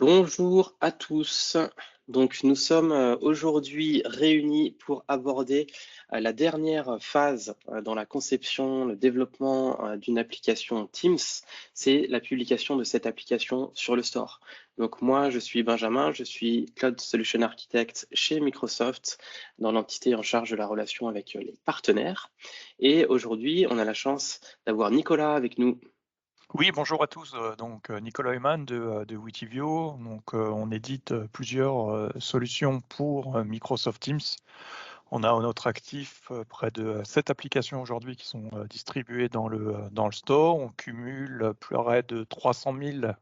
Bonjour à tous. Donc, nous sommes aujourd'hui réunis pour aborder la dernière phase dans la conception, le développement d'une application Teams. C'est la publication de cette application sur le store. Donc, moi, je suis Benjamin, je suis Cloud Solution Architect chez Microsoft dans l'entité en charge de la relation avec les partenaires. Et aujourd'hui, on a la chance d'avoir Nicolas avec nous. Oui, bonjour à tous. Nicolas Heymann de Witivio. On édite plusieurs solutions pour Microsoft Teams. On a à notre actif près de 7 applications aujourd'hui qui sont distribuées dans le store. On cumule près de 300 000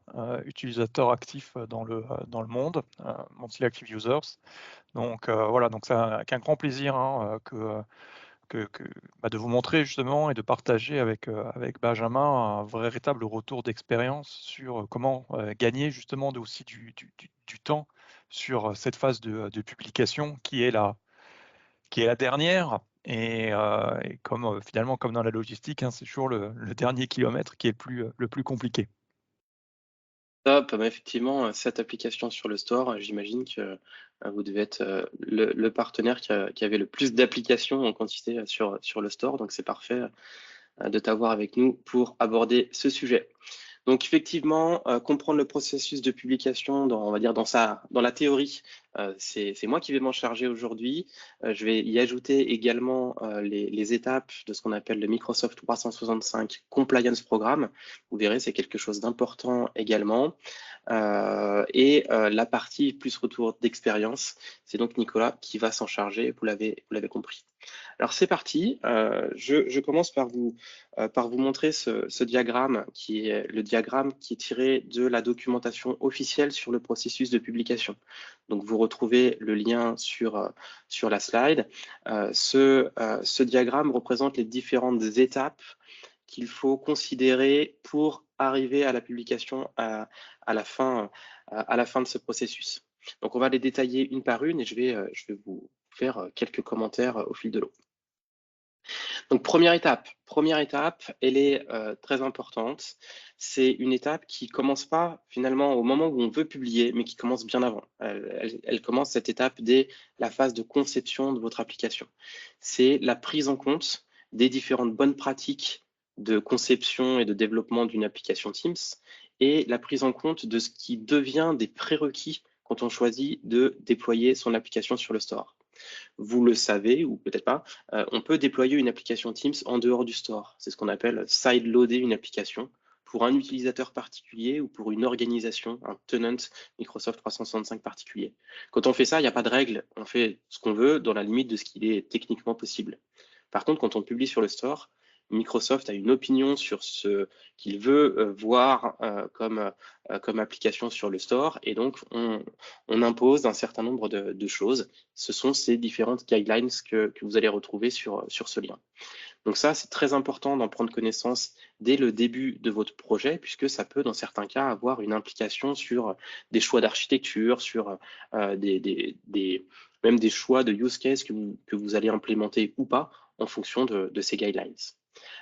utilisateurs actifs dans le monde, monthly active users. Voilà, donc c'est avec un grand plaisir de vous montrer justement et de partager avec Benjamin un véritable retour d'expérience sur comment gagner justement aussi du temps sur cette phase de publication qui est la dernière. Et comme finalement, comme dans la logistique, c'est toujours le dernier kilomètre qui est le plus compliqué. Top, bah, effectivement, cette application sur le store, j'imagine que, vous devez être, le partenaire qui avait le plus d'applications en quantité, sur le store, donc c'est parfait, de t'avoir avec nous pour aborder ce sujet. Donc effectivement, comprendre le processus de publication dans, on va dire, dans la théorie, c'est moi qui vais m'en charger aujourd'hui. Je vais y ajouter également les étapes de ce qu'on appelle le Microsoft 365 Compliance Programme. Vous verrez, c'est quelque chose d'important également. La partie plus retour d'expérience, c'est donc Nicolas qui va s'en charger, vous l'avez compris. Alors c'est parti, je commence par vous montrer ce diagramme qui est le diagramme qui est tiré de la documentation officielle sur le processus de publication. Donc vous retrouvez le lien sur la slide. Ce diagramme représente les différentes étapes qu'il faut considérer pour arriver à la publication à la fin de ce processus. Donc on va les détailler une par une et je vais vous faire quelques commentaires au fil de l'eau. Donc première étape, elle est très importante. C'est une étape qui commence pas finalement au moment où on veut publier, mais qui commence bien avant. Elle commence cette étape dès la phase de conception de votre application. C'est la prise en compte des différentes bonnes pratiques de conception et de développement d'une application Teams et la prise en compte de ce qui devient des prérequis quand on choisit de déployer son application sur le store. Vous le savez ou peut-être pas, on peut déployer une application Teams en dehors du store. C'est ce qu'on appelle side-loader une application pour un utilisateur particulier ou pour une organisation, un tenant Microsoft 365 particulier. Quand on fait ça, il n'y a pas de règle. On fait ce qu'on veut dans la limite de ce qu'il est techniquement possible. Par contre, quand on publie sur le store, Microsoft a une opinion sur ce qu'il veut voir comme application sur le store et donc on impose un certain nombre de choses. Ce sont ces différentes guidelines que vous allez retrouver sur ce lien. Donc ça, c'est très important d'en prendre connaissance dès le début de votre projet puisque ça peut, dans certains cas, avoir une implication sur des choix d'architecture, sur même des choix de use case que vous allez implémenter ou pas en fonction de ces guidelines.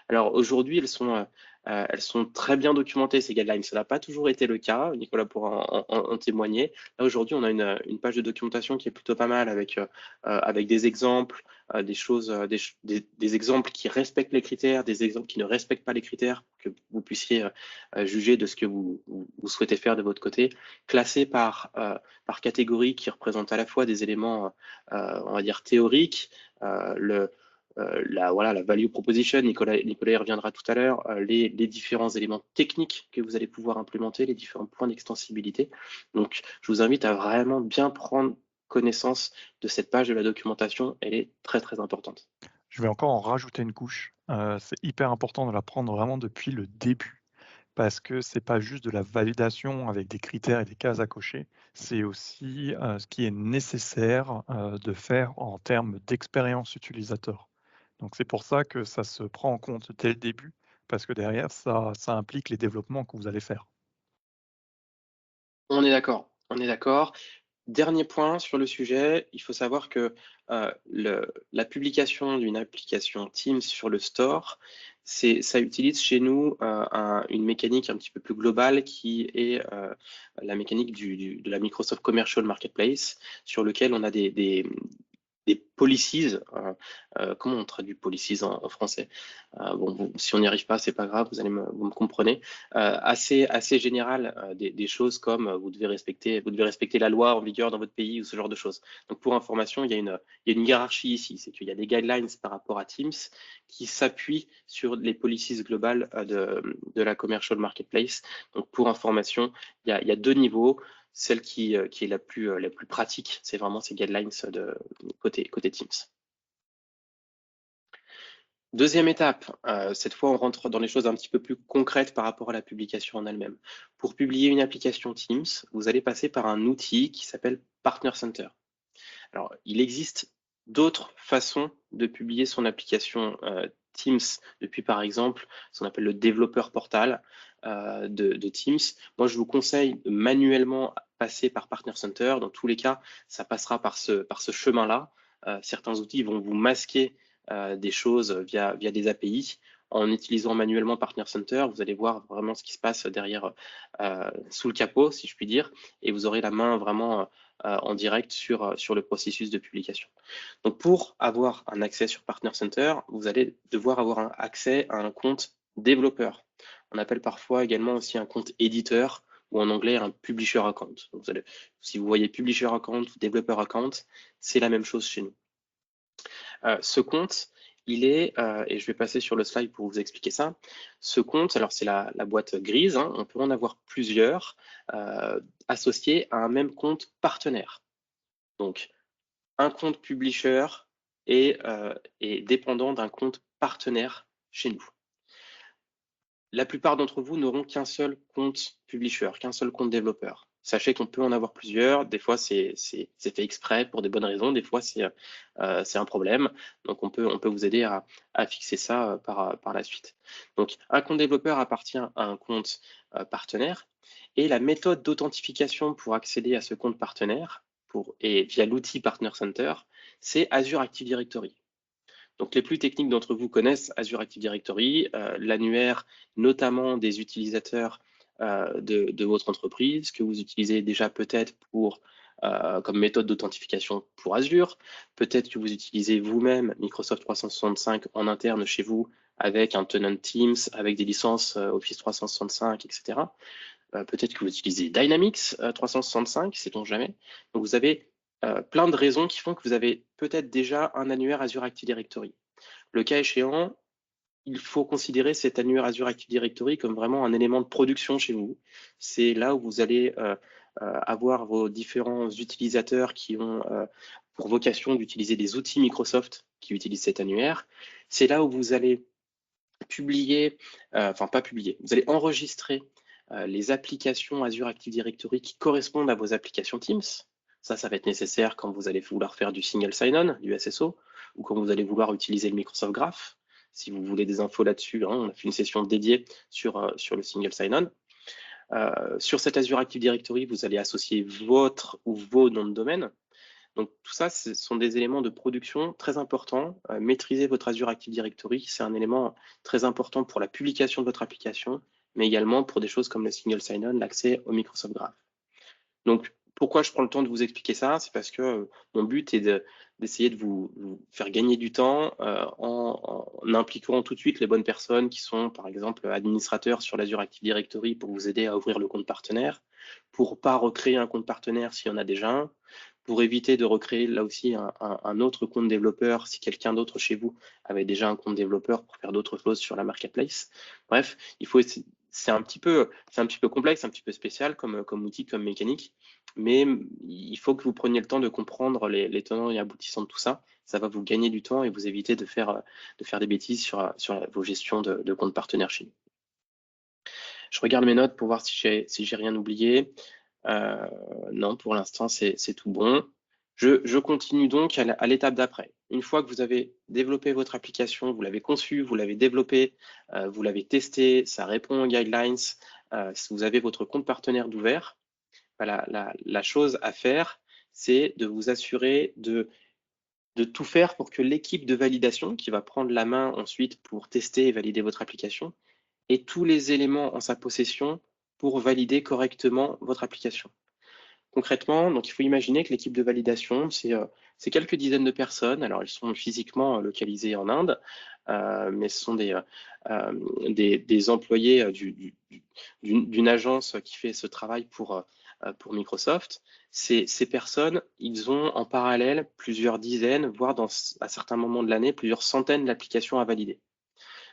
Alors aujourd'hui, elles sont très bien documentées, ces guidelines. Ça n'a pas toujours été le cas, Nicolas pourra en témoigner. Là, aujourd'hui, on a une page de documentation qui est plutôt pas mal avec des exemples, des choses, des exemples qui respectent les critères, des exemples qui ne respectent pas les critères, que vous puissiez juger de ce que vous souhaitez faire de votre côté, classés par catégorie qui représentent à la fois des éléments, on va dire, théoriques, la value proposition, Nicolas y reviendra tout à l'heure, les différents éléments techniques que vous allez pouvoir implémenter, les différents points d'extensibilité. Donc, je vous invite à vraiment bien prendre connaissance de cette page de la documentation. Elle est très, très importante. Je vais encore en rajouter une couche. C'est hyper important de la prendre vraiment depuis le début. Parce que c'est pas juste de la validation avec des critères et des cases à cocher, c'est aussi ce qui est nécessaire de faire en termes d'expérience utilisateur. Donc c'est pour ça que ça se prend en compte dès le début, parce que derrière, ça implique les développements que vous allez faire. On est d'accord, on est d'accord. Dernier point sur le sujet, il faut savoir que la publication d'une application Teams sur le store, ça utilise chez nous une mécanique un petit peu plus globale qui est la mécanique de la Microsoft Commercial Marketplace, sur lequel on a des policies, comment on traduit policies en français? Bon, si on n'y arrive pas, c'est pas grave, vous me comprenez. Assez général, des choses comme vous devez respecter la loi en vigueur dans votre pays ou ce genre de choses. Donc pour information, il y a une hiérarchie ici, c'est qu'il y a des guidelines par rapport à Teams qui s'appuient sur les policies globales de la Commercial Marketplace. Donc pour information, il y a deux niveaux. Celle qui est la plus pratique, c'est vraiment ces guidelines de côté Teams. Deuxième étape, cette fois on rentre dans les choses un petit peu plus concrètes par rapport à la publication en elle-même. Pour publier une application Teams, vous allez passer par un outil qui s'appelle Partner Center. Alors, il existe d'autres façons de publier son application Teams depuis, par exemple, ce qu'on appelle le développeur portal de Teams. Moi, je vous conseille de manuellement passer par Partner Center. Dans tous les cas, ça passera par ce chemin-là. Certains outils vont vous masquer des choses via des API. En utilisant manuellement Partner Center, vous allez voir vraiment ce qui se passe derrière, sous le capot, si je puis dire, et vous aurez la main vraiment en direct sur le processus de publication. Donc pour avoir un accès sur Partner Center, vous allez devoir avoir un accès à un compte développeur. On appelle parfois également aussi un compte éditeur, ou en anglais un publisher account. Donc si vous voyez publisher account ou developer account, c'est la même chose chez nous. Ce compte, il est, et je vais passer sur le slide pour vous expliquer ça, ce compte, alors c'est la boîte grise, hein, on peut en avoir plusieurs associés à un même compte partenaire. Donc, un compte publisher est dépendant d'un compte partenaire chez nous. La plupart d'entre vous n'auront qu'un seul compte publisher, qu'un seul compte développeur. Sachez qu'on peut en avoir plusieurs. Des fois, c'est fait exprès pour des bonnes raisons. Des fois, c'est un problème. Donc, on peut vous aider à fixer ça par la suite. Donc, un compte développeur appartient à un compte partenaire. Et la méthode d'authentification pour accéder à ce compte partenaire, et via l'outil Partner Center, c'est Azure Active Directory. Donc, les plus techniques d'entre vous connaissent Azure Active Directory, l'annuaire notamment des utilisateurs de votre entreprise, que vous utilisez déjà peut-être comme méthode d'authentification pour Azure. Peut-être que vous utilisez vous-même Microsoft 365 en interne chez vous avec un tenant Teams, avec des licences Office 365, etc. Peut-être que vous utilisez Dynamics 365, sait-on jamais. Donc, vous avez plein de raisons qui font que vous avez peut-être déjà un annuaire Azure Active Directory. Le cas échéant, il faut considérer cet annuaire Azure Active Directory comme vraiment un élément de production chez vous. C'est là où vous allez avoir vos différents utilisateurs qui ont pour vocation d'utiliser des outils Microsoft qui utilisent cet annuaire. C'est là où vous allez publier, enfin pas publier, vous allez enregistrer les applications Azure Active Directory qui correspondent à vos applications Teams. Ça va être nécessaire quand vous allez vouloir faire du single sign-on, du SSO, ou quand vous allez vouloir utiliser le Microsoft Graph. Si vous voulez des infos là-dessus, hein, on a fait une session dédiée sur le single sign-on. Sur cet Azure Active Directory, vous allez associer votre ou vos noms de domaine. Donc tout ça, ce sont des éléments de production très importants. Maîtriser votre Azure Active Directory, c'est un élément très important pour la publication de votre application, mais également pour des choses comme le single sign-on, l'accès au Microsoft Graph. Donc, pourquoi je prends le temps de vous expliquer ça? C'est parce que mon but est d'essayer de vous faire gagner du temps en impliquant tout de suite les bonnes personnes qui sont, par exemple, administrateurs sur l'Azure Active Directory pour vous aider à ouvrir le compte partenaire, pour pas recréer un compte partenaire s'il y en a déjà un, pour éviter de recréer là aussi un autre compte développeur si quelqu'un d'autre chez vous avait déjà un compte développeur pour faire d'autres choses sur la marketplace. Bref, c'est un petit peu complexe, un petit peu spécial comme outil, comme mécanique, mais il faut que vous preniez le temps de comprendre les tenants et aboutissants de tout ça. Ça va vous gagner du temps et vous éviter de faire des bêtises sur vos gestions de comptes partenaires chez nous. Je regarde mes notes pour voir si j'ai rien oublié. Non, pour l'instant, c'est tout bon. Je continue donc à l'étape d'après. Une fois que vous avez développé votre application, vous l'avez conçue, vous l'avez développée, vous l'avez testée, ça répond aux guidelines, si vous avez votre compte partenaire d'ouvert, la chose à faire, c'est de vous assurer de tout faire pour que l'équipe de validation, qui va prendre la main ensuite pour tester et valider votre application, ait tous les éléments en sa possession pour valider correctement votre application. Concrètement, donc il faut imaginer que l'équipe de validation, c'est quelques dizaines de personnes. Alors, elles sont physiquement localisées en Inde, mais ce sont des employés d'une agence qui fait ce travail pour Microsoft. Ces personnes, ils ont en parallèle plusieurs dizaines, voire à certains moments de l'année, plusieurs centaines d'applications à valider.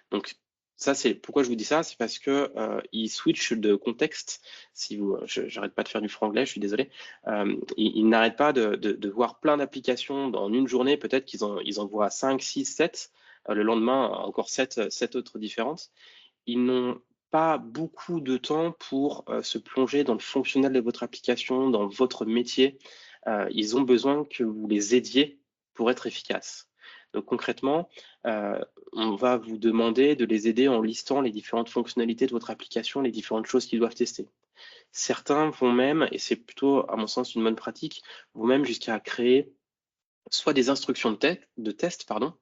Donc, ça, c'est pourquoi je vous dis ça, c'est parce que ils switchent de contexte. J'arrête pas de faire du franglais, je suis désolé. Ils n'arrêtent pas de voir plein d'applications dans une journée. Peut-être qu'ils en voient 5, 6, 7. Le lendemain, encore 7 autres différentes. Ils n'ont pas beaucoup de temps pour se plonger dans le fonctionnel de votre application, dans votre métier. Ils ont besoin que vous les aidiez pour être efficaces. Donc concrètement, on va vous demander de les aider en listant les différentes fonctionnalités de votre application, les différentes choses qu'ils doivent tester. Certains vont même, et c'est plutôt à mon sens une bonne pratique, vont même jusqu'à créer soit des instructions de test, pardon,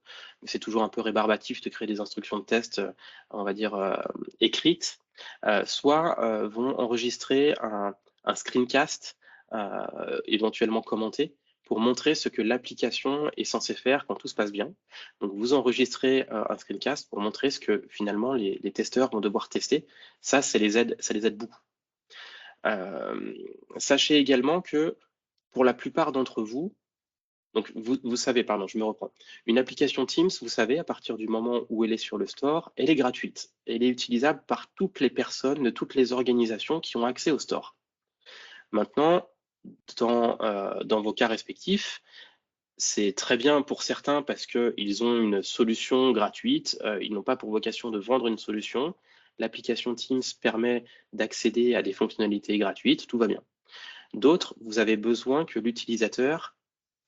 c'est toujours un peu rébarbatif de créer des instructions de test, on va dire, écrites, soit vont enregistrer un screencast, éventuellement commenté, pour montrer ce que l'application est censée faire quand tout se passe bien. Donc, vous enregistrez un screencast pour montrer ce que finalement les testeurs vont devoir tester. Ça les aide beaucoup. Sachez également que pour la plupart d'entre vous, donc vous savez, pardon, je me reprends. Une application Teams, vous savez, à partir du moment où elle est sur le store, elle est gratuite. Elle est utilisable par toutes les personnes de toutes les organisations qui ont accès au store. Maintenant, dans vos cas respectifs, c'est très bien pour certains parce qu'ils ont une solution gratuite, ils n'ont pas pour vocation de vendre une solution. L'application Teams permet d'accéder à des fonctionnalités gratuites, tout va bien. D'autres, vous avez besoin que l'utilisateur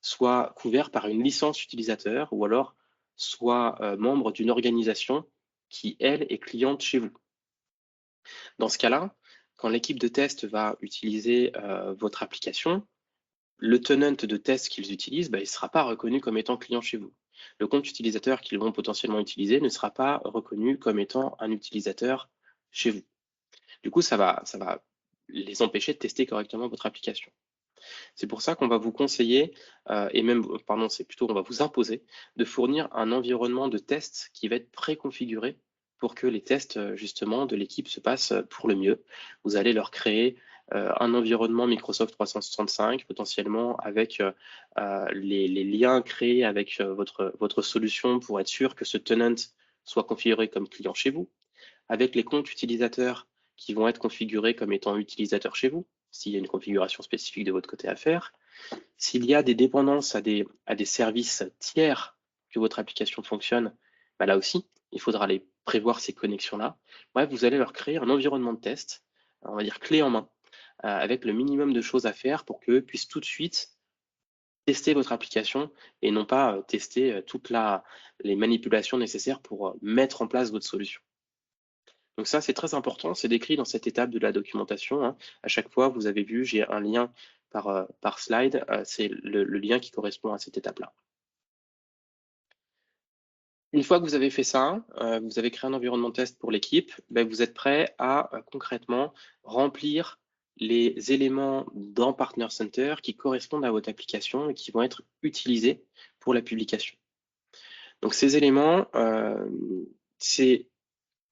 soit couvert par une licence utilisateur ou alors soit membre d'une organisation qui, elle, est cliente chez vous. Dans ce cas-là, quand l'équipe de test va utiliser votre application, le tenant de test qu'ils utilisent, il ne sera pas reconnu comme étant client chez vous. Le compte utilisateur qu'ils vont potentiellement utiliser ne sera pas reconnu comme étant un utilisateur chez vous. Du coup, ça va les empêcher de tester correctement votre application. C'est pour ça qu'on va vous conseiller, on va vous imposer de fournir un environnement de test qui va être préconfiguré pour que les tests justement de l'équipe se passent pour le mieux. Vous allez leur créer un environnement Microsoft 365, potentiellement avec les liens créés avec votre solution pour être sûr que ce tenant soit configuré comme client chez vous, avec les comptes utilisateurs qui vont être configurés comme étant utilisateurs chez vous, s'il y a une configuration spécifique de votre côté à faire. S'il y a des dépendances à des services tiers que votre application fonctionne, là aussi, il faudra les prévoir ces connexions-là. Bref, vous allez leur créer un environnement de test, on va dire clé en main, avec le minimum de choses à faire pour qu'eux puissent tout de suite tester votre application et non pas tester toutes les manipulations nécessaires pour mettre en place votre solution. Donc ça, c'est très important, c'est décrit dans cette étape de la documentation. Hein. À chaque fois, vous avez vu, j'ai un lien par slide, c'est le lien qui correspond à cette étape-là. Une fois que vous avez fait ça, vous avez créé un environnement de test pour l'équipe, vous êtes prêt à concrètement remplir les éléments dans Partner Center qui correspondent à votre application et qui vont être utilisés pour la publication. Donc ces éléments, c'est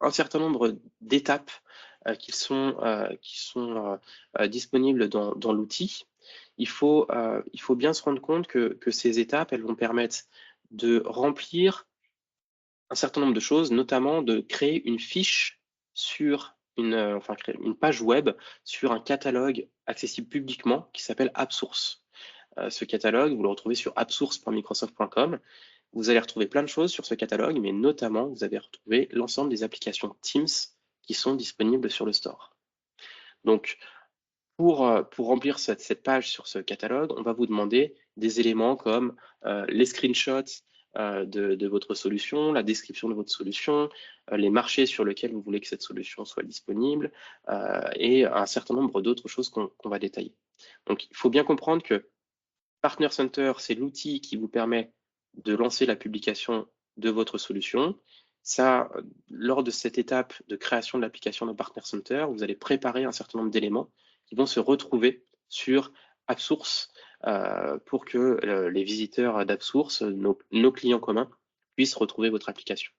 un certain nombre d'étapes qui sont disponibles dans l'outil. Il faut bien se rendre compte que ces étapes, elles vont permettre de remplir un certain nombre de choses, notamment de créer une fiche sur créer une page web sur un catalogue accessible publiquement qui s'appelle AppSource. Ce catalogue, vous le retrouvez sur appsource.microsoft.com. Vous allez retrouver plein de choses sur ce catalogue, mais notamment, vous allez retrouver l'ensemble des applications Teams qui sont disponibles sur le store. Donc, pour remplir cette page sur ce catalogue, on va vous demander des éléments comme les screenshots de votre solution, la description de votre solution, les marchés sur lesquels vous voulez que cette solution soit disponible et un certain nombre d'autres choses qu'on va détailler. Donc, il faut bien comprendre que Partner Center, c'est l'outil qui vous permet de lancer la publication de votre solution. Ça, lors de cette étape de création de l'application de Partner Center, vous allez préparer un certain nombre d'éléments qui vont se retrouver sur AppSource pour que les visiteurs d'AppSource, nos clients communs, puissent retrouver votre application.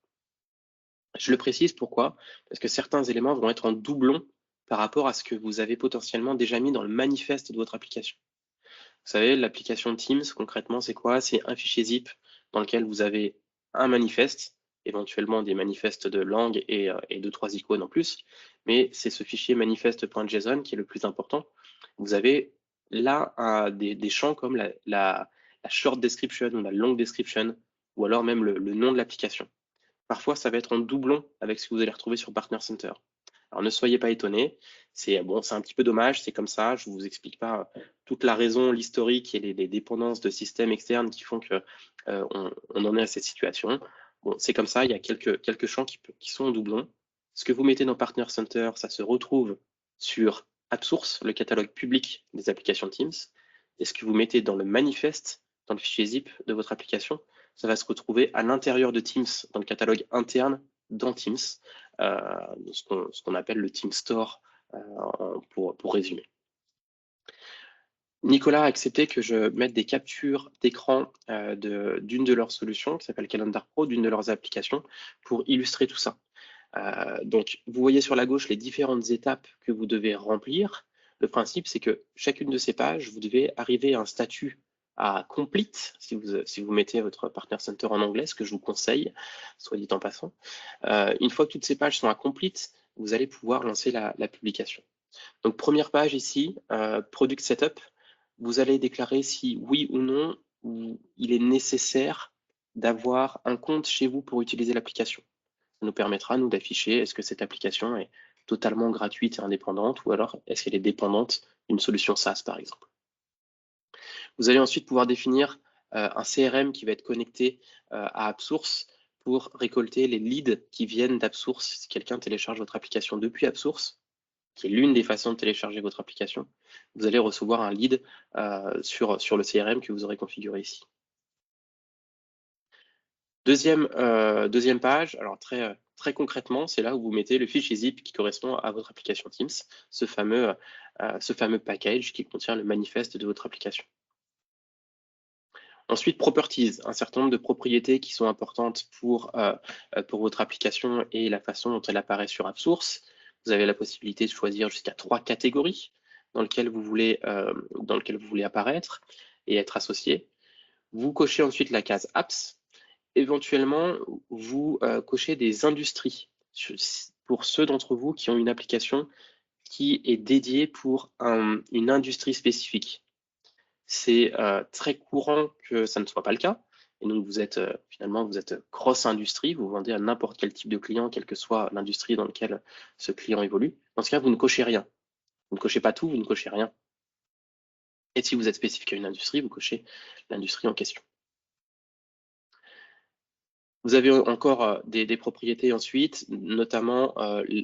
Je le précise, pourquoi? Parce que certains éléments vont être en doublon par rapport à ce que vous avez potentiellement déjà mis dans le manifeste de votre application. Vous savez, l'application Teams, concrètement, c'est quoi? C'est un fichier zip dans lequel vous avez un manifeste, éventuellement des manifestes de langue et 2-3 icônes en plus, mais c'est ce fichier manifeste.json qui est le plus important. Vous avez là des champs comme la short description ou la long description, ou alors même le nom de l'application. Parfois, ça va être en doublon avec ce que vous allez retrouver sur Partner Center. Alors ne soyez pas étonnés, c'est un petit peu dommage, c'est comme ça, je ne vous explique pas toute la raison, l'historique et les dépendances de systèmes externes qui font qu'on on en est à cette situation. Bon, c'est comme ça, il y a quelques champs qui sont en doublon. Ce que vous mettez dans Partner Center, ça se retrouve sur AppSource, le catalogue public des applications Teams, et ce que vous mettez dans le manifeste, dans le fichier zip de votre application, ça va se retrouver à l'intérieur de Teams, dans le catalogue interne dans Teams, ce qu'on appelle le Team Store, pour résumer. Nicolas a accepté que je mette des captures d'écran d'une de leurs solutions, qui s'appelle Calendar Pro, d'une de leurs applications, pour illustrer tout ça. Donc, vous voyez sur la gauche les différentes étapes que vous devez remplir. Le principe, c'est que chacune de ces pages, vous devez arriver à un statut à complete, si vous mettez votre Partner Center en anglais, ce que je vous conseille, soit dit en passant. Une fois que toutes ces pages sont à complete, vous allez pouvoir lancer la publication. Donc, première page ici, Product Setup. Vous allez déclarer si oui ou non il est nécessaire d'avoir un compte chez vous pour utiliser l'application. Ça nous permettra, nous, d'afficher est-ce que cette application est totalement gratuite et indépendante, ou alors est-ce qu'elle est dépendante d'une solution SaaS, par exemple. Vous allez ensuite pouvoir définir un CRM qui va être connecté à AppSource pour récolter les leads qui viennent d'AppSource. Si quelqu'un télécharge votre application depuis AppSource, qui est l'une des façons de télécharger votre application, vous allez recevoir un lead sur le CRM que vous aurez configuré ici. Deuxième page, alors très concrètement, c'est là où vous mettez le fichier zip qui correspond à votre application Teams, ce fameux package qui contient le manifeste de votre application. Ensuite, Properties, un certain nombre de propriétés qui sont importantes pour votre application et la façon dont elle apparaît sur AppSource. Vous avez la possibilité de choisir jusqu'à 3 catégories dans lesquelles vous voulez apparaître et être associé. Vous cochez ensuite la case Apps. Éventuellement, vous cochez des industries pour ceux d'entre vous qui ont une application qui est dédiée pour une industrie spécifique. C'est très courant que ça ne soit pas le cas. Et donc, finalement, vous êtes cross-industrie, vous vendez à n'importe quel type de client, quelle que soit l'industrie dans laquelle ce client évolue. Dans ce cas, vous ne cochez rien. Vous ne cochez pas tout, vous ne cochez rien. Et si vous êtes spécifique à une industrie, vous cochez l'industrie en question. Vous avez encore des propriétés ensuite, notamment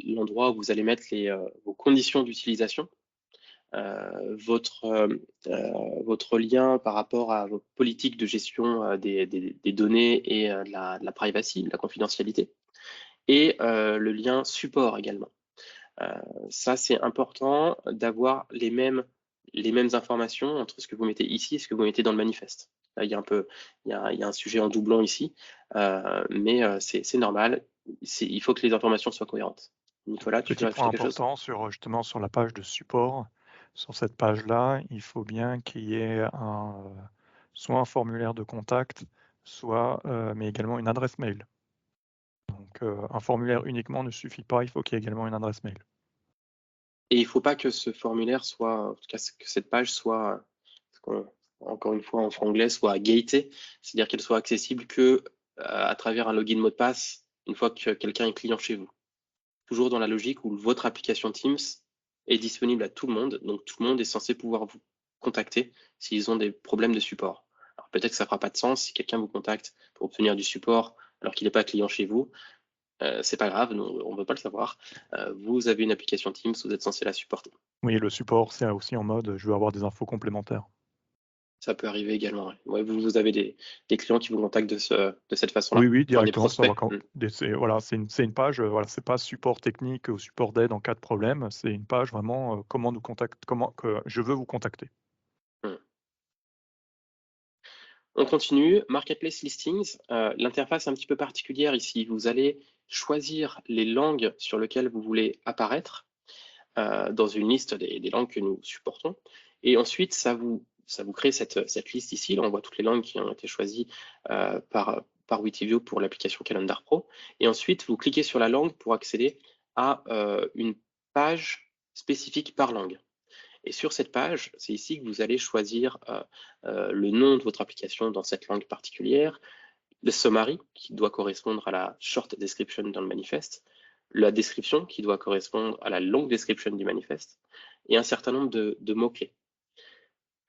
l'endroit où vous allez mettre vos conditions d'utilisation, votre lien par rapport à vos politiques de gestion des données et de la privacy, de la confidentialité, et le lien support également. Ça, c'est important d'avoir les mêmes informations entre ce que vous mettez ici et ce que vous mettez dans le manifeste. Là, il y a un sujet en doublon ici, mais c'est normal. Il faut que les informations soient cohérentes. Nicolas, tu veux Petit point ajouter quelque chose? important justement sur la page de support. Sur cette page-là, il faut bien qu'il y ait soit un formulaire de contact, mais également une adresse mail. Donc un formulaire uniquement ne suffit pas, il faut qu'il y ait également une adresse mail. Et il ne faut pas que ce formulaire soit, en tout cas que cette page soit, encore une fois en anglais, soit gatée, c'est-à-dire qu'elle soit accessible que à travers un login mot de passe une fois que quelqu'un est client chez vous. Toujours dans la logique où votre application Teams est disponible à tout le monde, donc tout le monde est censé pouvoir vous contacter s'ils ont des problèmes de support. Alors peut-être que ça ne fera pas de sens si quelqu'un vous contacte pour obtenir du support alors qu'il n'est pas client chez vous. C'est pas grave, on ne veut pas le savoir. Vous avez une application Teams, vous êtes censé la supporter. Oui, le support, c'est aussi en mode je veux avoir des infos complémentaires. Ça peut arriver également. Ouais. Ouais, vous avez des clients qui vous contactent de cette façon-là? Oui, Enfin, des directement, ça va prospects. quand voilà, c'est une page, voilà, c'est pas support technique ou support d'aide en cas de problème, c'est une page vraiment, comment que je veux vous contacter. Mm. On continue. Marketplace Listings. L'interface est un petit peu particulière ici. Vous allez choisir les langues sur lesquelles vous voulez apparaître dans une liste des langues que nous supportons. Et ensuite, ça vous crée cette liste ici. Là, on voit toutes les langues qui ont été choisies par Witivio pour l'application Calendar Pro. Et ensuite, vous cliquez sur la langue pour accéder à une page spécifique par langue. Et sur cette page, c'est ici que vous allez choisir le nom de votre application dans cette langue particulière, le summary qui doit correspondre à la short description dans le manifeste, la description qui doit correspondre à la long description du manifeste, et un certain nombre de mots-clés.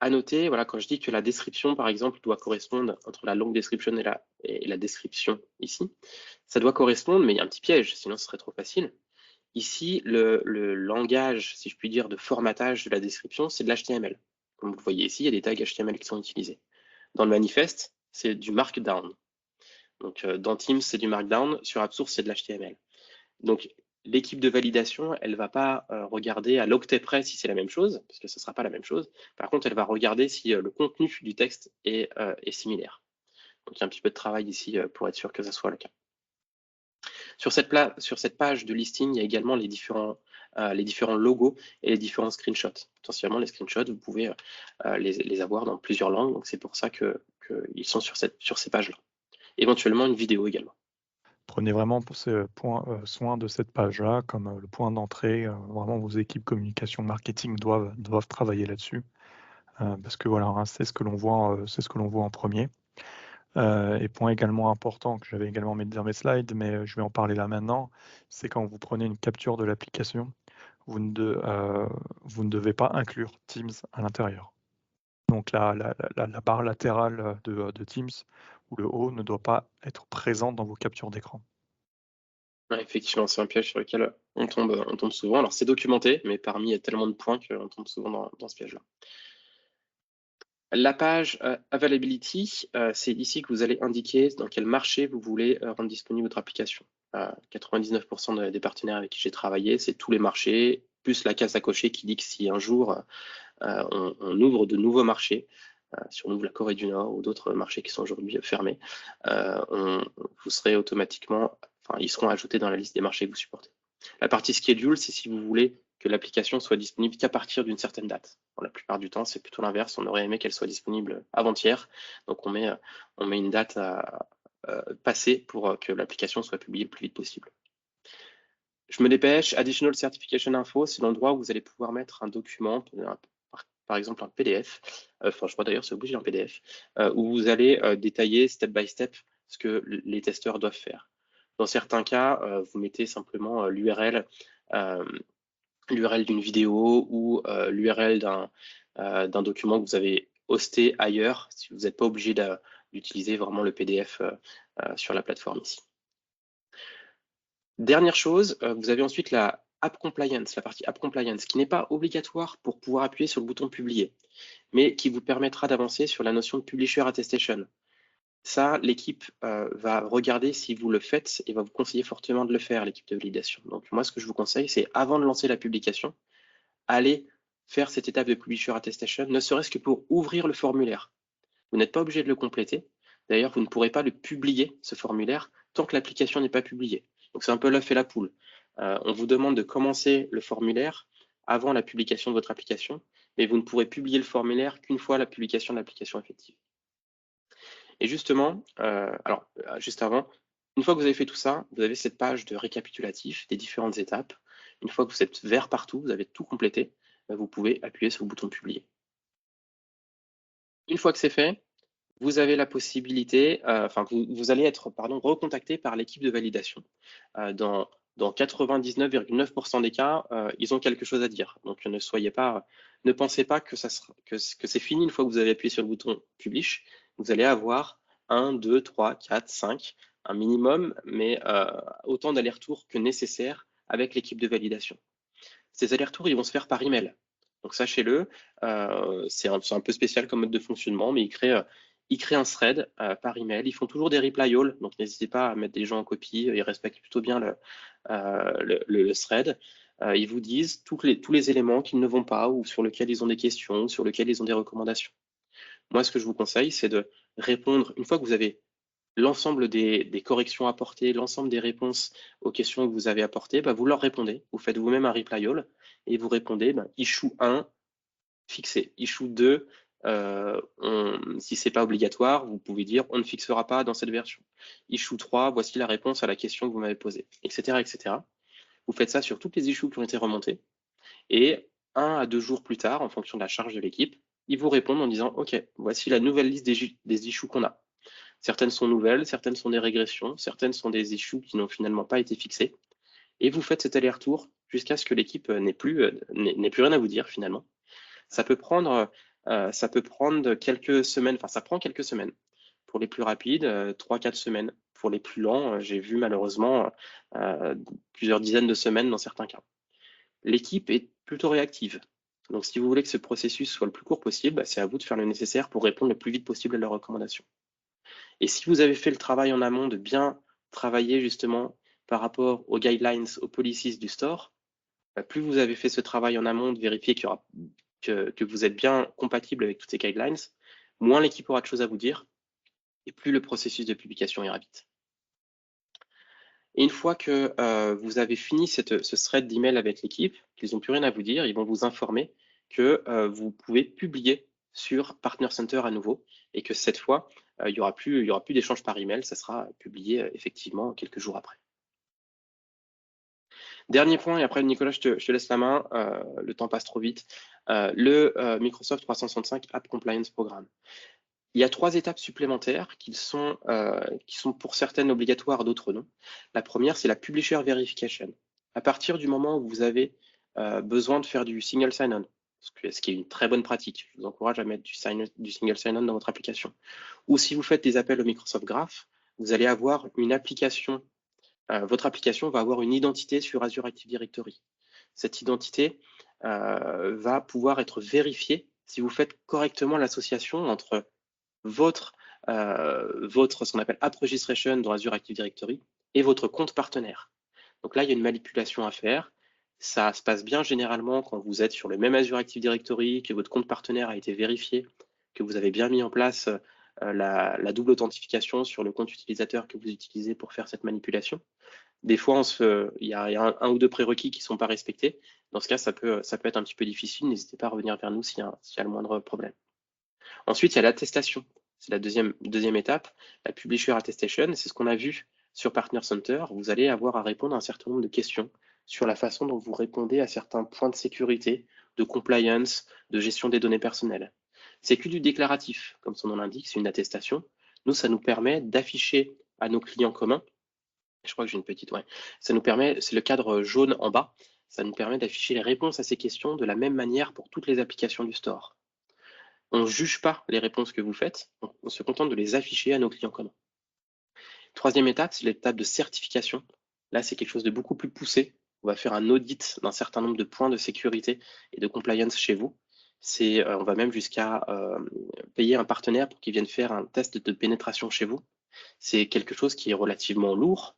À noter, voilà, quand je dis que la description, par exemple, doit correspondre entre la long description et la description ici, ça doit correspondre, mais il y a un petit piège, sinon ce serait trop facile. Ici, le langage, si je puis dire, de formatage de la description, c'est de l'HTML. Comme vous le voyez ici, il y a des tags HTML qui sont utilisés. Dans le manifeste, c'est du Markdown. Donc, dans Teams, c'est du Markdown. Sur AppSource, c'est de l'HTML. Donc, l'équipe de validation, elle ne va pas regarder à l'octet près si c'est la même chose, parce que ce ne sera pas la même chose. Par contre, elle va regarder si le contenu du texte est similaire. Donc, il y a un petit peu de travail ici pour être sûr que ça soit le cas. Sur cette page de listing, il y a également les différents logos et les différents screenshots. Potentiellement, les screenshots, vous pouvez les avoir dans plusieurs langues, donc c'est pour ça qu'ils sont sur ces pages-là. Éventuellement, une vidéo également. Prenez vraiment pour soin de cette page-là comme le point d'entrée. Vraiment, vos équipes communication marketing doivent travailler là-dessus parce que voilà, hein, c'est ce que l'on voit en premier. Et point également important que j'avais également mis dans mes slides, mais je vais en parler là maintenant, c'est quand vous prenez une capture de l'application, vous ne devez pas inclure Teams à l'intérieur. Donc la barre latérale de Teams ou le haut ne doit pas être présente dans vos captures d'écran. Ouais, effectivement, c'est un piège sur lequel on tombe souvent. Alors, c'est documenté, mais parmi il y a tellement de points qu'on tombe souvent dans ce piège-là. La page Availability, c'est ici que vous allez indiquer dans quel marché vous voulez rendre disponible votre application. 99% des partenaires avec qui j'ai travaillé, c'est tous les marchés, plus la case à cocher qui dit que si un jour on ouvre de nouveaux marchés, si on ouvre la Corée du Nord ou d'autres marchés qui sont aujourd'hui fermés, vous serez automatiquement, enfin, ils seront ajoutés dans la liste des marchés que vous supportez. La partie schedule, c'est si vous voulez que l'application soit disponible qu'à partir d'une certaine date. Bon, la plupart du temps, c'est plutôt l'inverse. On aurait aimé qu'elle soit disponible avant-hier. Donc, on met une date à passer pour que l'application soit publiée le plus vite possible. Je me dépêche. Additional Certification Info, c'est l'endroit où vous allez pouvoir mettre un document, par exemple un PDF. Enfin, je crois d'ailleurs c'est obligé un PDF, où vous allez détailler step by step ce que les testeurs doivent faire. Dans certains cas, vous mettez simplement l'URL d'une vidéo ou l'URL d'un document que vous avez hosté ailleurs, si vous n'êtes pas obligé d'utiliser vraiment le PDF sur la plateforme ici. Dernière chose, vous avez ensuite la App Compliance, la partie App Compliance, qui n'est pas obligatoire pour pouvoir appuyer sur le bouton Publier, mais qui vous permettra d'avancer sur la notion de Publisher Attestation. Ça, l'équipe va regarder si vous le faites et va vous conseiller fortement de le faire, l'équipe de validation. Donc moi, ce que je vous conseille, c'est avant de lancer la publication, allez faire cette étape de Publisher Attestation, ne serait-ce que pour ouvrir le formulaire. Vous n'êtes pas obligé de le compléter. D'ailleurs, vous ne pourrez pas le publier, ce formulaire, tant que l'application n'est pas publiée. Donc c'est un peu l'œuf et la poule. On vous demande de commencer le formulaire avant la publication de votre application, mais vous ne pourrez publier le formulaire qu'une fois la publication de l'application effective. Et justement, juste avant, une fois que vous avez fait tout ça, vous avez cette page de récapitulatif des différentes étapes. Une fois que vous êtes vert partout, vous avez tout complété, vous pouvez appuyer sur le bouton publier. Une fois que c'est fait, vous avez la possibilité, vous allez être recontacté par l'équipe de validation. Dans 99,9% des cas, ils ont quelque chose à dire. Donc ne pensez pas que c'est fini une fois que vous avez appuyé sur le bouton Publish. Vous allez avoir 1, 2, 3, 4, 5, un minimum, mais autant d'allers-retours que nécessaire avec l'équipe de validation. Ces allers-retours, ils vont se faire par email. Donc sachez-le, c'est un peu spécial comme mode de fonctionnement, mais ils créent un thread par email. Ils font toujours des reply all, donc n'hésitez pas à mettre des gens en copie. Ils respectent plutôt bien le thread. Ils vous disent tous les éléments qu'ils ne vont pas ou sur lesquels ils ont des questions, sur lesquels ils ont des recommandations. Moi, ce que je vous conseille, c'est de répondre, une fois que vous avez l'ensemble des corrections apportées, l'ensemble des réponses aux questions que vous avez apportées, bah, vous leur répondez. Vous faites vous-même un reply all et vous répondez issue 1, fixé. Issue 2, si ce n'est pas obligatoire, vous pouvez dire on ne fixera pas dans cette version. Issue 3, voici la réponse à la question que vous m'avez posée, etc., etc. Vous faites ça sur toutes les issues qui ont été remontées. Et 1 à 2 jours plus tard, en fonction de la charge de l'équipe, ils vous répondent en disant OK, voici la nouvelle liste des issues qu'on a. Certaines sont nouvelles, certaines sont des régressions, certaines sont des issues qui n'ont finalement pas été fixées. Et vous faites cet aller-retour jusqu'à ce que l'équipe n'ait plus rien à vous dire finalement. Ça peut prendre quelques semaines, enfin ça prend quelques semaines. Pour les plus rapides, 3-4 semaines. Pour les plus lents, j'ai vu malheureusement plusieurs dizaines de semaines dans certains cas. L'équipe est plutôt réactive. Donc si vous voulez que ce processus soit le plus court possible, c'est à vous de faire le nécessaire pour répondre le plus vite possible à leurs recommandations. Et si vous avez fait le travail en amont de bien travailler justement par rapport aux guidelines, aux policies du store, plus vous avez fait ce travail en amont de vérifier que vous êtes bien compatible avec toutes ces guidelines, moins l'équipe aura de choses à vous dire et plus le processus de publication ira vite. Et une fois que vous avez fini ce thread d'email avec l'équipe, qu'ils n'ont plus rien à vous dire, ils vont vous informer que vous pouvez publier sur Partner Center à nouveau et que cette fois, il n'y aura plus d'échange par email, ça sera publié effectivement quelques jours après. Dernier point, et après Nicolas, je te laisse la main, le temps passe trop vite, le Microsoft 365 App Compliance Programme. Il y a 3 étapes supplémentaires qui sont pour certaines obligatoires, d'autres non. La première, c'est la Publisher Verification. À partir du moment où vous avez besoin de faire du single sign-on, ce qui est une très bonne pratique, je vous encourage à mettre du single sign-on dans votre application. Ou si vous faites des appels au Microsoft Graph, vous allez avoir une application, votre application va avoir une identité sur Azure Active Directory. Cette identité va pouvoir être vérifiée si vous faites correctement l'association entre ce qu'on appelle App Registration dans Azure Active Directory et votre compte partenaire. Donc là, il y a une manipulation à faire. Ça se passe bien généralement quand vous êtes sur le même Azure Active Directory, que votre compte partenaire a été vérifié, que vous avez bien mis en place la double authentification sur le compte utilisateur que vous utilisez pour faire cette manipulation. Des fois, il y a un ou deux prérequis qui ne sont pas respectés. Dans ce cas, ça peut être un petit peu difficile. N'hésitez pas à revenir vers nous s'il y a le moindre problème. Ensuite, il y a l'attestation. C'est la deuxième étape, la Publisher Attestation. C'est ce qu'on a vu sur Partner Center. Vous allez avoir à répondre à un certain nombre de questions sur la façon dont vous répondez à certains points de sécurité, de compliance, de gestion des données personnelles. C'est que du déclaratif, comme son nom l'indique, c'est une attestation. Nous, ça nous permet d'afficher à nos clients communs, je crois que j'ai une petite, ouais, ça nous permet, c'est le cadre jaune en bas, ça nous permet d'afficher les réponses à ces questions de la même manière pour toutes les applications du store. On ne juge pas les réponses que vous faites, on se contente de les afficher à nos clients communs. Troisième étape, c'est l'étape de certification. Là, c'est quelque chose de beaucoup plus poussé. On va faire un audit d'un certain nombre de points de sécurité et de compliance chez vous. On va même jusqu'à payer un partenaire pour qu'il vienne faire un test de pénétration chez vous. C'est quelque chose qui est relativement lourd,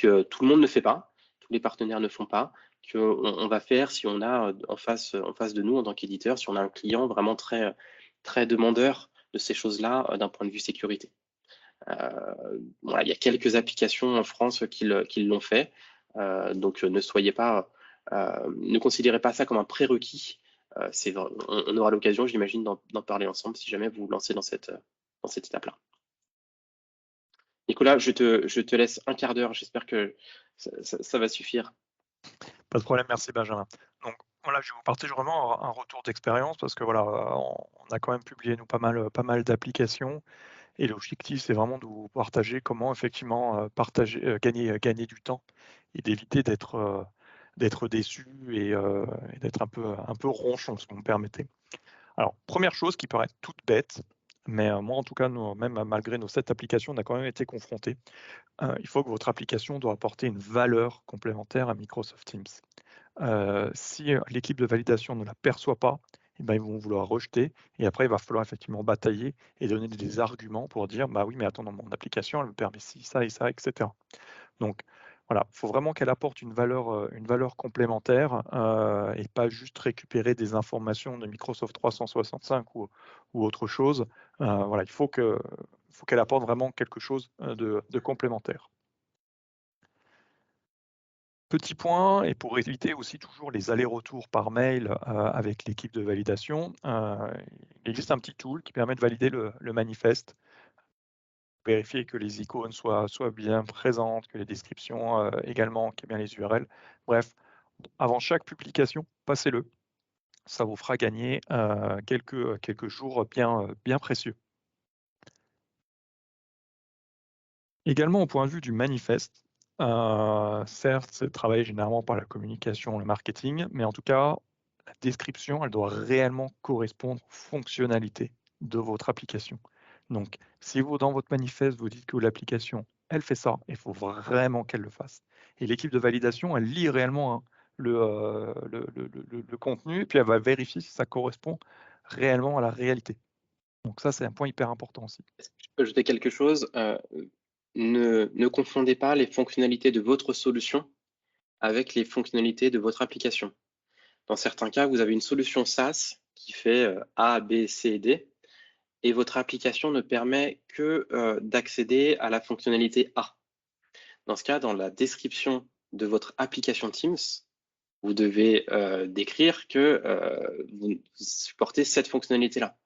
que tout le monde ne fait pas, tous les partenaires ne font pas, qu'on va faire si on a en face de nous en tant qu'éditeur, si on a un client vraiment très, très demandeur de ces choses-là d'un point de vue sécurité. Voilà, il y a quelques applications en France qui l'ont fait, donc ne considérez pas ça comme un prérequis. On aura l'occasion, j'imagine, d'en parler ensemble si jamais vous vous lancez dans cette étape-là. Nicolas, je te laisse un quart d'heure, j'espère que ça va suffire. Pas de problème, merci Benjamin. Donc voilà, je vais vous partager vraiment un retour d'expérience parce que voilà, on a quand même publié nous pas mal d'applications et l'objectif c'est vraiment de vous partager comment effectivement gagner du temps et d'éviter d'être déçu et d'être un peu ronchon, si vous me permettez. Alors première chose qui paraît toute bête, mais moi en tout cas, même malgré nos 7 applications, on a quand même été confrontés. Il faut que votre application doit apporter une valeur complémentaire à Microsoft Teams. Si l'équipe de validation ne la perçoit pas, eh ben, ils vont vouloir rejeter et après il va falloir effectivement batailler et donner des arguments pour dire bah oui mais attends, dans mon application elle me permet ci, ça et ça, etc. Donc voilà, il faut vraiment qu'elle apporte une valeur complémentaire et pas juste récupérer des informations de Microsoft 365 ou autre chose. Voilà, il faut qu'elle apporte vraiment quelque chose de complémentaire. Petit point, et pour éviter aussi toujours les allers-retours par mail avec l'équipe de validation, il existe un petit tool qui permet de valider le manifeste, vérifier que les icônes soient bien présentes, que les descriptions également, qu'il y ait bien les URL. Bref, avant chaque publication, passez-le. Ça vous fera gagner quelques jours bien précieux. Également, au point de vue du manifeste, certes, c'est travaillé généralement par la communication, le marketing, mais en tout cas, la description, elle doit réellement correspondre aux fonctionnalités de votre application. Donc, si vous, dans votre manifeste, vous dites que l'application, elle fait ça, il faut vraiment qu'elle le fasse. Et l'équipe de validation, elle lit réellement hein, le contenu, et puis elle va vérifier si ça correspond réellement à la réalité. Donc ça, c'est un point hyper important aussi. Est-ce que je peux ajouter quelque chose? Ne confondez pas les fonctionnalités de votre solution avec les fonctionnalités de votre application. Dans certains cas, vous avez une solution SaaS qui fait A, B, C et D, et votre application ne permet que d'accéder à la fonctionnalité A. Dans ce cas, dans la description de votre application Teams, vous devez décrire que vous supportez cette fonctionnalité-là.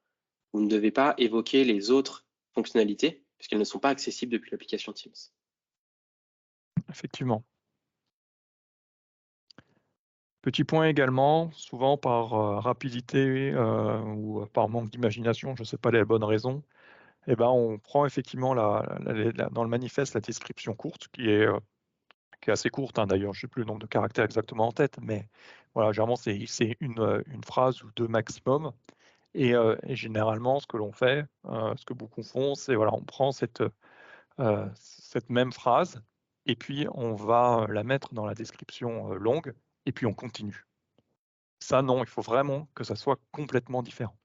Vous ne devez pas évoquer les autres fonctionnalités puisqu'elles ne sont pas accessibles depuis l'application Teams. Effectivement. Petit point également, souvent par rapidité ou par manque d'imagination, je ne sais pas les bonnes raisons, eh ben, on prend effectivement dans le manifeste la description courte, qui est assez courte, hein, d'ailleurs, je ne sais plus le nombre de caractères exactement en tête, mais voilà, généralement c'est une phrase ou deux maximum. Et généralement, ce que l'on fait, ce que beaucoup font, c'est voilà, on prend cette même phrase et puis on va la mettre dans la description longue et puis on continue. Ça, non, il faut vraiment que ça soit complètement différent.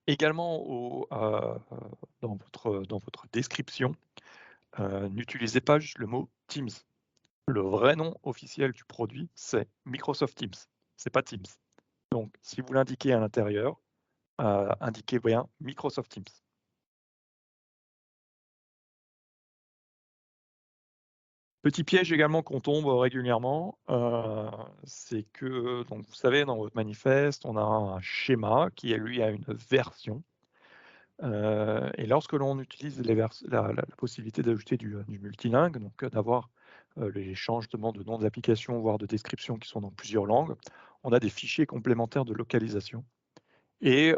Également, dans votre description, n'utilisez pas juste le mot Teams. Le vrai nom officiel du produit, c'est Microsoft Teams. C'est pas Teams. Donc, si vous l'indiquez à l'intérieur, indiquez bien Microsoft Teams. Petit piège également qu'on tombe régulièrement, c'est que, donc vous savez, dans votre manifeste, on a un schéma qui, lui, a une version. Et lorsque l'on utilise la possibilité d'ajouter du multilingue, donc d'avoir les changements de nom d'application, voire de description qui sont dans plusieurs langues, on a des fichiers complémentaires de localisation. Et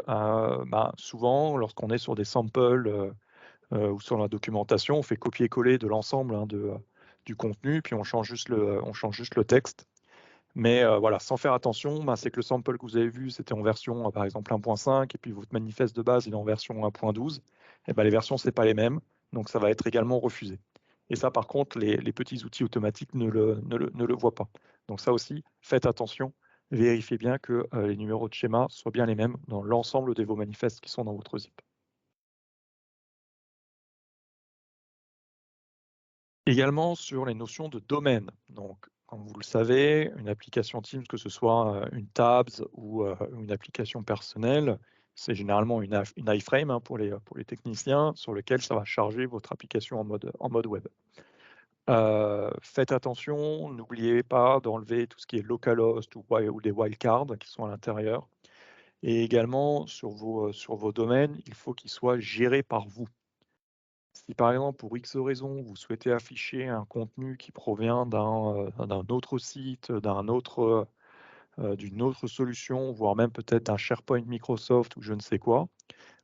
souvent, lorsqu'on est sur des samples ou sur la documentation, on fait copier-coller de l'ensemble hein, du contenu, puis on change juste le texte. Mais voilà, sans faire attention, c'est que le sample que vous avez vu, c'était en version, par exemple, 1.5, et puis votre manifeste de base, il est en version 1.12. Et les versions, ce n'est pas les mêmes, donc ça va être également refusé. Et ça, par contre, les petits outils automatiques ne le voient pas. Donc ça aussi, faites attention, vérifiez bien que les numéros de schéma soient bien les mêmes dans l'ensemble de vos manifestes qui sont dans votre zip. Également sur les notions de domaine. Donc, comme vous le savez, une application Teams, que ce soit une Tabs ou une application personnelle, c'est généralement une iframe hein, pour les techniciens sur lequel ça va charger votre application en mode web. Faites attention, n'oubliez pas d'enlever tout ce qui est localhost ou des wildcards qui sont à l'intérieur. Et également, sur vos domaines, il faut qu'ils soient gérés par vous. Si par exemple, pour X raison, vous souhaitez afficher un contenu qui provient d'un autre site, d'une autre solution, voire même peut-être d'un SharePoint Microsoft ou je ne sais quoi,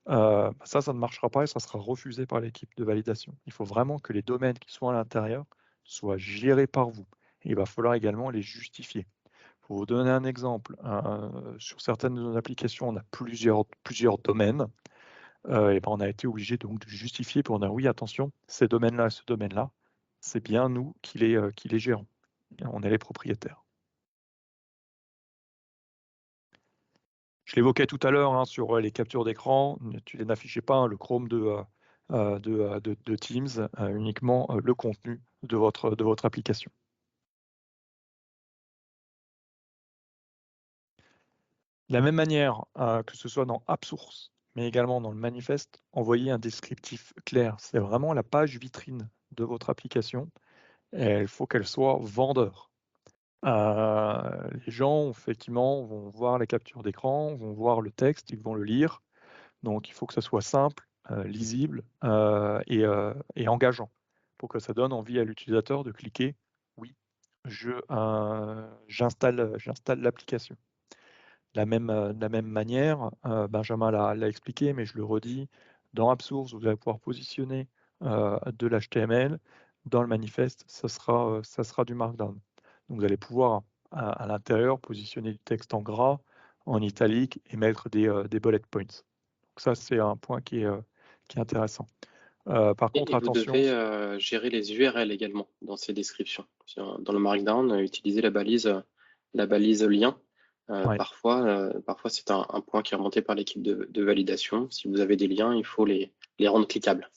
ça ne marchera pas et ça sera refusé par l'équipe de validation. Il faut vraiment que les domaines qui sont à l'intérieur soient gérés par vous. Et il va falloir également les justifier. Pour vous donner un exemple, sur certaines de nos applications, on a plusieurs domaines. On a été obligé donc de justifier pour dire oui, attention, ces domaines-là, ce domaine-là, c'est bien nous qui les gérons. On est les propriétaires. Je l'évoquais tout à l'heure sur les captures d'écran, tu n'affichez pas le Chrome de Teams, uniquement le contenu de votre application. De la même manière que ce soit dans AppSource, mais également dans le manifeste, envoyez un descriptif clair. C'est vraiment la page vitrine de votre application. Et il faut qu'elle soit vendeur. Les gens, effectivement, vont voir les captures d'écran, vont voir le texte, ils vont le lire. Donc, il faut que ça soit simple, lisible et engageant pour que ça donne envie à l'utilisateur de cliquer « Oui, j'installe l'application ». De la même manière, Benjamin l'a expliqué, mais je le redis, dans AppSource, vous allez pouvoir positionner de l'HTML. Dans le manifeste, ça sera du Markdown. Donc, vous allez pouvoir, à l'intérieur, positionner du texte en gras, en italique et mettre des bullet points. Donc, ça, c'est un point qui est intéressant. Par contre, Et vous attention. devez gérer les URL également dans ces descriptions. Dans le Markdown, utiliser la balise lien. Ouais. Parfois, c'est un point qui est remonté par l'équipe de validation. Si vous avez des liens, il faut les rendre cliquables.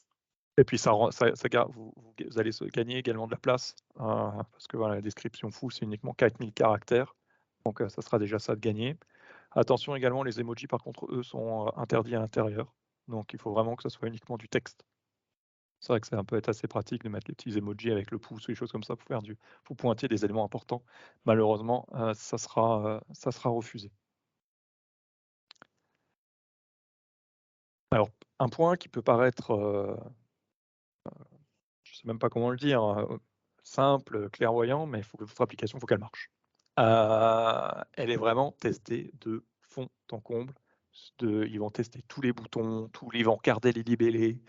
Et puis vous allez gagner également de la place, parce que voilà, la description full, c'est uniquement 4000 caractères. Donc ça sera déjà ça de gagner. Attention également, les emojis, par contre, eux, sont interdits à l'intérieur. Donc il faut vraiment que ce soit uniquement du texte. C'est vrai que ça peut être assez pratique de mettre les petits emojis avec le pouce ou des choses comme ça pour pointer des éléments importants. Malheureusement, ça sera refusé. Alors, un point qui peut paraître, je ne sais même pas comment le dire, simple, clairvoyant, mais il faut que votre application, faut qu'elle marche. Elle est vraiment testée de fond en comble. Ils vont tester tous les boutons, ils vont regarder les libellés.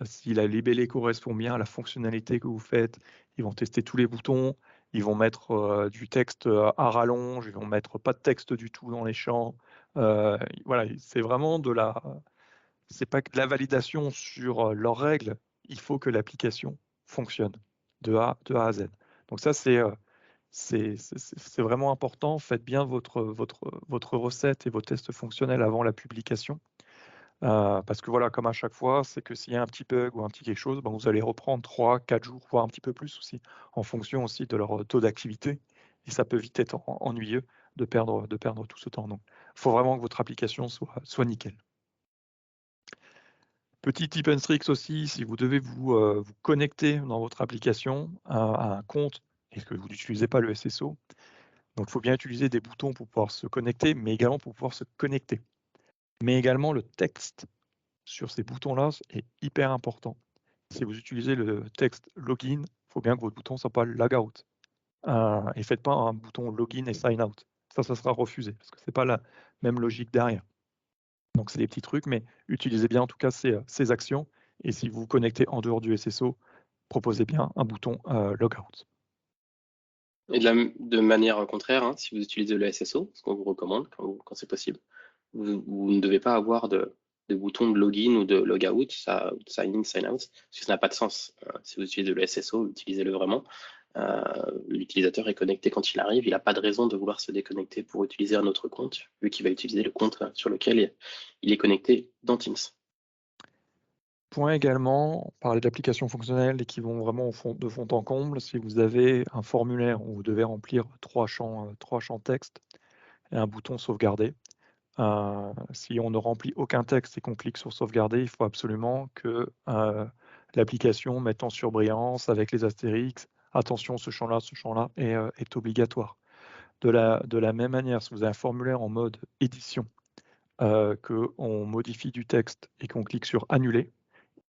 Si la libellé correspond bien à la fonctionnalité que vous faites, ils vont tester tous les boutons. Ils vont mettre du texte à rallonge, ils vont mettre pas de texte du tout dans les champs. Voilà, c'est vraiment c'est pas que de la validation sur leurs règles. Il faut que l'application fonctionne de A à Z. Donc ça, c'est vraiment important. Faites bien votre recette et vos tests fonctionnels avant la publication. Parce que voilà, comme à chaque fois, c'est que s'il y a un petit bug ou un petit quelque chose, vous allez reprendre 3, 4 jours, voire un petit peu plus aussi, en fonction aussi de leur taux d'activité. Et ça peut vite être ennuyeux de perdre tout ce temps. Donc, il faut vraiment que votre application soit nickel. Petit tip and tricks aussi, si vous devez vous connecter dans votre application à un compte et que vous n'utilisez pas le SSO, donc il faut bien utiliser des boutons pour pouvoir se connecter, mais également pour pouvoir se connecter. Mais également le texte sur ces boutons-là est hyper important. Si vous utilisez le texte login, il faut bien que votre bouton ne soit pas logout. Et faites pas un bouton login et sign out. Ça sera refusé parce que ce n'est pas la même logique derrière. Donc, c'est des petits trucs, mais utilisez bien en tout cas ces actions. Et si vous vous connectez en dehors du SSO, proposez bien un bouton logout. Et de manière contraire, si vous utilisez le SSO, ce qu'on vous recommande quand c'est possible, vous ne devez pas avoir de bouton de login ou de logout, sign in, sign out, parce que ça n'a pas de sens. Si vous utilisez le SSO, utilisez-le vraiment. L'utilisateur est connecté quand il arrive, il n'a pas de raison de vouloir se déconnecter pour utiliser un autre compte, vu qu'il va utiliser le compte sur lequel il est connecté dans Teams. Point également, parler d'applications fonctionnelles et qui vont vraiment de fond en comble. Si vous avez un formulaire où vous devez remplir 3 champs texte et un bouton sauvegarder, si on ne remplit aucun texte et qu'on clique sur sauvegarder, il faut absolument que l'application mette en surbrillance avec les astérix. Attention, ce champ-là est obligatoire. De la même manière, si vous avez un formulaire en mode édition, qu'on modifie du texte et qu'on clique sur annuler,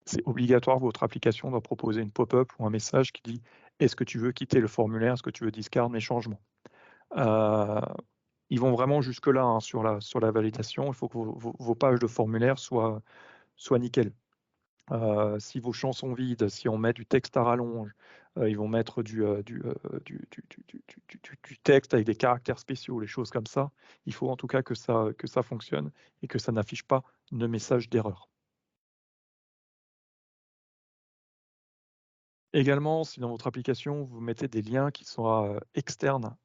c'est obligatoire, votre application doit proposer une pop-up ou un message qui dit « Est-ce que tu veux quitter le formulaire? Est-ce que tu veux discard mes changements ?» Ils vont vraiment jusque-là sur la validation. Il faut que vos pages de formulaire soient nickel. Si vos champs sont vides, si on met du texte à rallonge, ils vont mettre du texte avec des caractères spéciaux, les choses comme ça. Il faut en tout cas que ça fonctionne et que ça n'affiche pas de message d'erreur. Également, si dans votre application, vous mettez des liens qui sont externes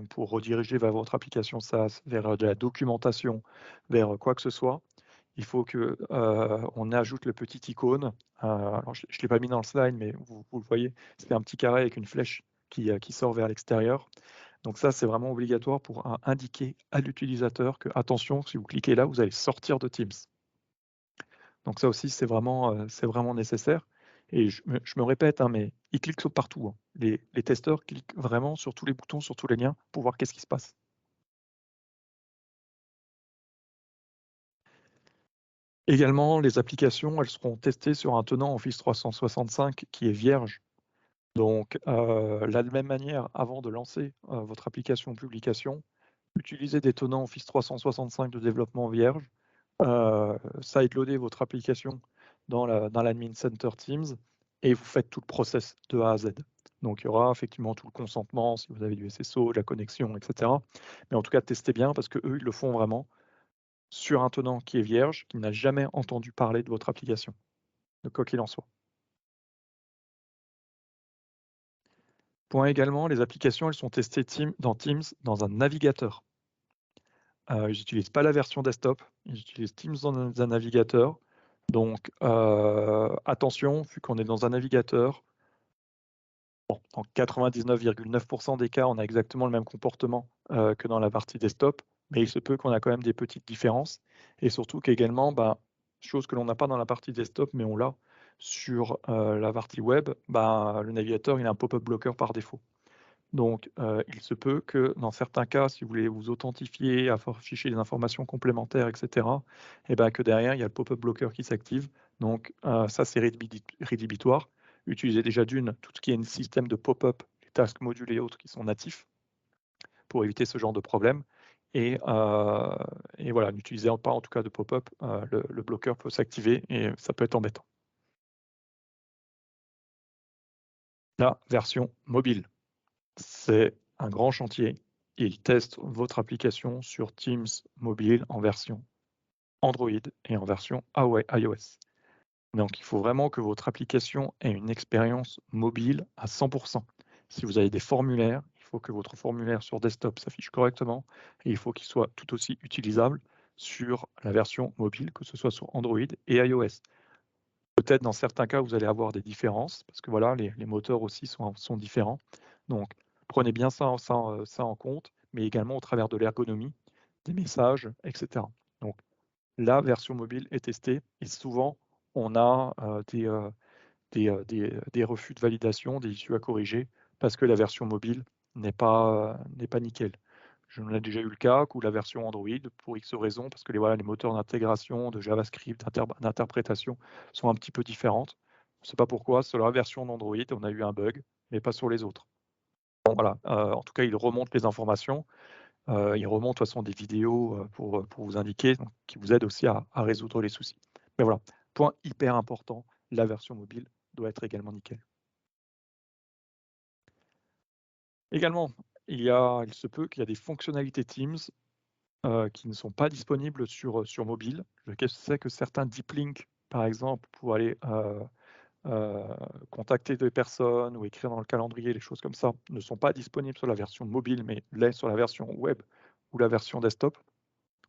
pour rediriger vers votre application SaaS, vers de la documentation, vers quoi que ce soit, il faut que on ajoute le petit icône. Alors je ne l'ai pas mis dans le slide, mais vous le voyez, c'est un petit carré avec une flèche qui sort vers l'extérieur. Donc ça, c'est vraiment obligatoire pour indiquer à l'utilisateur que, attention, si vous cliquez là, vous allez sortir de Teams. Donc ça aussi, c'est vraiment nécessaire. Et je me répète, hein, mais ils cliquent partout, hein. Les testeurs cliquent vraiment sur tous les boutons, sur tous les liens, pour voir qu'est-ce qui se passe. Également, les applications, elles seront testées sur un tenant Office 365 qui est vierge. Donc, de la même manière, avant de lancer votre application publication, utilisez des tenants Office 365 de développement vierge, sideloadez votre application dans l'admin center Teams et vous faites tout le process de A à Z. Donc, il y aura effectivement tout le consentement, si vous avez du SSO, de la connexion, etc. Mais en tout cas, testez bien parce qu'eux, ils le font vraiment sur un tenant qui est vierge, qui n'a jamais entendu parler de votre application, de quoi qu'il en soit. Point également, les applications, elles sont testées dans Teams dans un navigateur. Ils n'utilisent pas la version desktop, ils utilisent Teams dans un navigateur. Donc, attention, vu qu'on est dans un navigateur, bon, dans 99,9% des cas, on a exactement le même comportement que dans la partie desktop, mais il se peut qu'on a quand même des petites différences. Et surtout qu'également, chose que l'on n'a pas dans la partie desktop, mais on l'a sur la partie web, le navigateur, il a un pop-up blocker par défaut. Donc, il se peut que dans certains cas, si vous voulez vous authentifier, afficher des informations complémentaires, etc., que derrière, il y a le pop-up blocker qui s'active. Donc, ça, c'est rédhibitoire. Utilisez déjà tout ce qui est un système de pop-up, les tasks modules et autres qui sont natifs pour éviter ce genre de problème. Et voilà, n'utilisez pas en tout cas de pop-up, le bloqueur peut s'activer et ça peut être embêtant. La version mobile. C'est un grand chantier. Il teste votre application sur Teams mobile en version Android et en version iOS. Donc, il faut vraiment que votre application ait une expérience mobile à 100%. Si vous avez des formulaires, il faut que votre formulaire sur desktop s'affiche correctement et il faut qu'il soit tout aussi utilisable sur la version mobile, que ce soit sur Android et iOS. Peut-être dans certains cas, vous allez avoir des différences parce que voilà, les moteurs aussi sont différents. Donc, prenez bien ça en compte, mais également au travers de l'ergonomie, des messages, etc. Donc, la version mobile est testée et souvent, on a des refus de validation, des issues à corriger parce que la version mobile n'est pas nickel. J'en ai déjà eu le cas où la version Android, pour X raisons, parce que les moteurs d'intégration, de JavaScript, d'interprétation sont un petit peu différentes. On ne sait pas pourquoi, sur la version d'Android, on a eu un bug, mais pas sur les autres. Bon, voilà. En tout cas, il remonte les informations. Il remonte de toute façon des vidéos pour vous indiquer, donc, qui vous aident aussi à résoudre les soucis. Mais voilà, point hyper important, la version mobile doit être également nickel. Également, il se peut qu'il y a des fonctionnalités Teams qui ne sont pas disponibles sur mobile. Je sais que certains deep links, par exemple, pour aller contacter des personnes ou écrire dans le calendrier, les choses comme ça, ne sont pas disponibles sur la version mobile, mais l'est sur la version web ou la version desktop.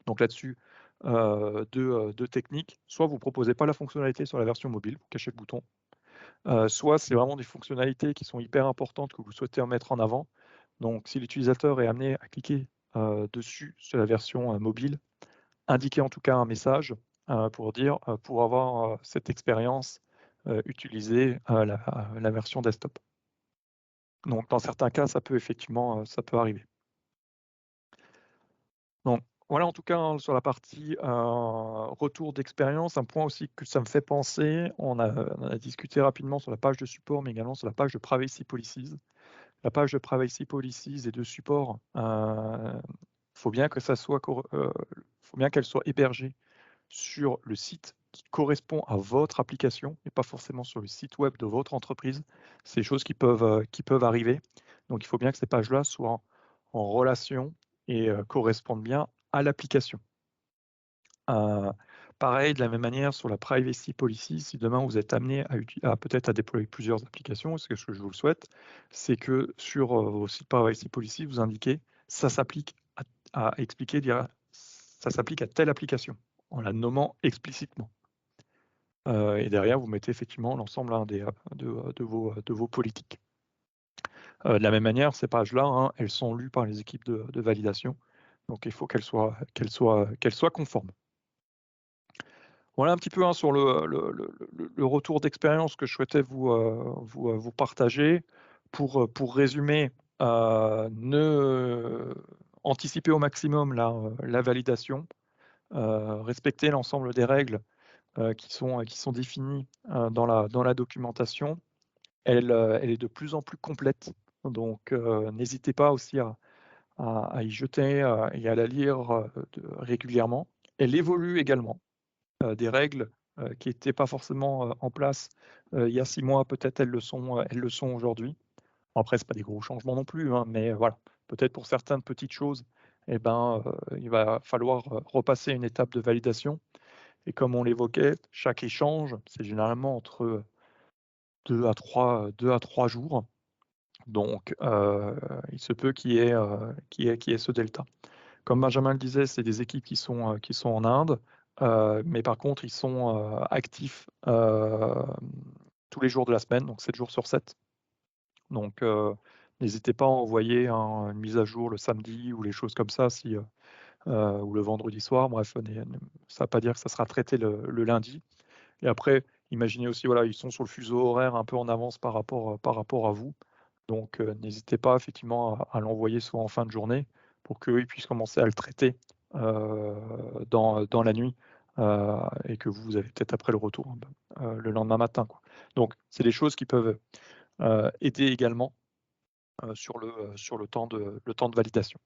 Donc là-dessus, deux techniques. Soit vous ne proposez pas la fonctionnalité sur la version mobile, vous cachez le bouton. Soit c'est vraiment des fonctionnalités qui sont hyper importantes que vous souhaitez mettre en avant. Donc si l'utilisateur est amené à cliquer dessus sur la version mobile, indiquez en tout cas un message pour dire, pour avoir cette expérience, utilisez la version desktop. Donc dans certains cas, ça peut effectivement arriver. Donc voilà en tout cas sur la partie retour d'expérience, un point aussi que ça me fait penser, on a discuté rapidement sur la page de support, mais également sur la page de Privacy Policies. La page de Privacy Policies et de support, faut bien que ça soit, faut bien qu'elle soit hébergée sur le site qui correspond à votre application et pas forcément sur le site web de votre entreprise. C'est des choses qui peuvent arriver. Donc, il faut bien que ces pages-là soient en relation et correspondent bien à l'application. Pareil, de la même manière sur la privacy policy, si demain vous êtes amené à peut-être à déployer plusieurs applications, ce que je vous le souhaite, c'est que sur vos sites privacy policy, vous indiquez ça s'applique à expliquer, dire ça s'applique à telle application, en la nommant explicitement. Et derrière, vous mettez effectivement l'ensemble de vos politiques. De la même manière, ces pages-là, hein, elles sont lues par les équipes de validation, donc il faut qu'elles soient conformes. Voilà un petit peu hein, sur le retour d'expérience que je souhaitais vous partager. Pour résumer, anticiper au maximum la validation, respecter l'ensemble des règles qui sont définies dans la documentation. Elle est de plus en plus complète, donc n'hésitez pas aussi à y jeter et à la lire régulièrement. Elle évolue également. Des règles qui n'étaient pas forcément en place il y a 6 mois, peut-être elles le sont aujourd'hui. Après, ce pas des gros changements non plus, hein, mais voilà, peut-être pour certaines petites choses, eh ben, il va falloir repasser une étape de validation. Et comme on l'évoquait, chaque échange, c'est généralement entre 2 à 3 jours. Donc, il se peut qu'il y ait ce delta. Comme Benjamin le disait, c'est des équipes qui sont en Inde, mais par contre, ils sont actifs tous les jours de la semaine, donc 7 jours sur 7. Donc, n'hésitez pas à envoyer une mise à jour le samedi ou les choses comme ça, ou le vendredi soir. Bref, ça ne va pas dire que ça sera traité le lundi. Et après, imaginez aussi, voilà, ils sont sur le fuseau horaire un peu en avance par rapport à vous. Donc, n'hésitez pas effectivement à l'envoyer soit en fin de journée pour qu'ils puissent commencer à le traiter dans la nuit et que vous avez peut-être après le retour le lendemain matin, quoi. Donc, c'est des choses qui peuvent aider également sur le temps de validation.